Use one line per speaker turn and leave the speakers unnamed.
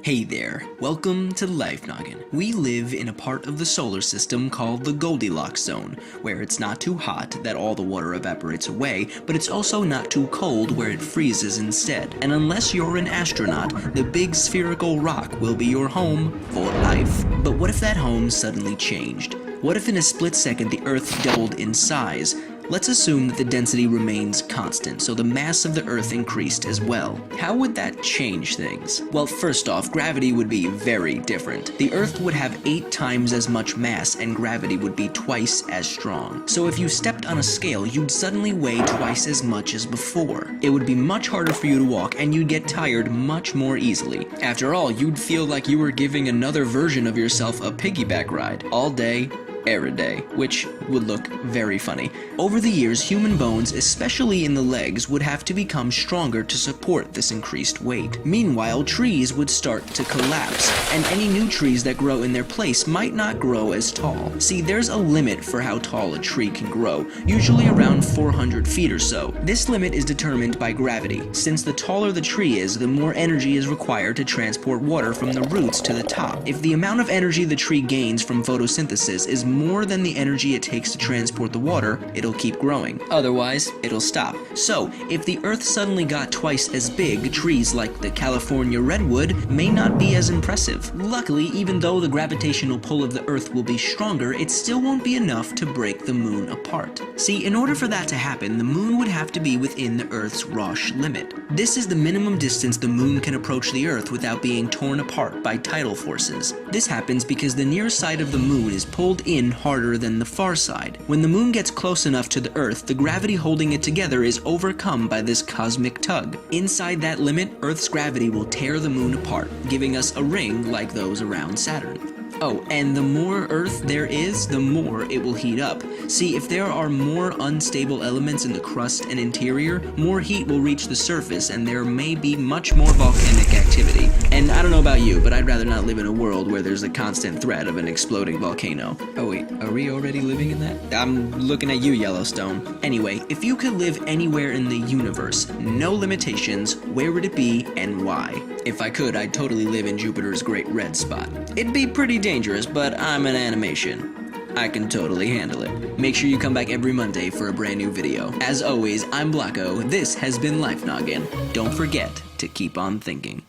Hey there, welcome to Life Noggin. We live in a part of the solar system called the Goldilocks zone, where it's not too hot that all the water evaporates away, but it's also not too cold where it freezes instead. And unless you're an astronaut, the big spherical rock will be your home for life. But what if that home suddenly changed? What if in a split second the Earth doubled in size? Let's assume that the density remains constant, so the mass of the Earth increased as well. How would that change things? Well, first off, gravity would be very different. The Earth would have 8 times as much mass, and gravity would be twice as strong. So if you stepped on a scale, you'd suddenly weigh twice as much as before. It would be much harder for you to walk, and you'd get tired much more easily. After all, you'd feel like you were giving another version of yourself a piggyback ride, all day, every day, which would look very funny. Over the years, human bones, especially in the legs, would have to become stronger to support this increased weight. Meanwhile, trees would start to collapse, and any new trees that grow in their place might not grow as tall. See, there's a limit for how tall a tree can grow, usually around 400 feet or so. This limit is determined by gravity. Since the taller the tree is, the more energy is required to transport water from the roots to the top. If the amount of energy the tree gains from photosynthesis is more than the energy it takes to transport the water, it'll keep growing. Otherwise, it'll stop. So, if the Earth suddenly got twice as big, trees like the California redwood may not be as impressive. Luckily, even though the gravitational pull of the Earth will be stronger, it still won't be enough to break the moon apart. See, in order for that to happen, the moon would have to be within the Earth's Roche limit. This is the minimum distance the moon can approach the Earth without being torn apart by tidal forces. This happens because the near side of the moon is pulled in harder than the far side. When the moon gets close enough to the Earth, the gravity holding it together is overcome by this cosmic tug. Inside that limit, Earth's gravity will tear the moon apart, giving us a ring like those around Saturn. Oh, and the more Earth there is, the more it will heat up. See, if there are more unstable elements in the crust and interior, more heat will reach the surface and there may be much more volcanic activity. And I don't know about you, but I'd rather not live in a world where there's a constant threat of an exploding volcano. Oh wait, are we already living in that? I'm looking at you, Yellowstone. Anyway, if you could live anywhere in the universe, no limitations, where would it be and why? If I could, I'd totally live in Jupiter's Great Red Spot. It'd be pretty dangerous, but I'm an animation. I can totally handle it. Make sure you come back every Monday for a brand new video. As always, I'm Blocko. This has been Life Noggin. Don't forget to keep on thinking.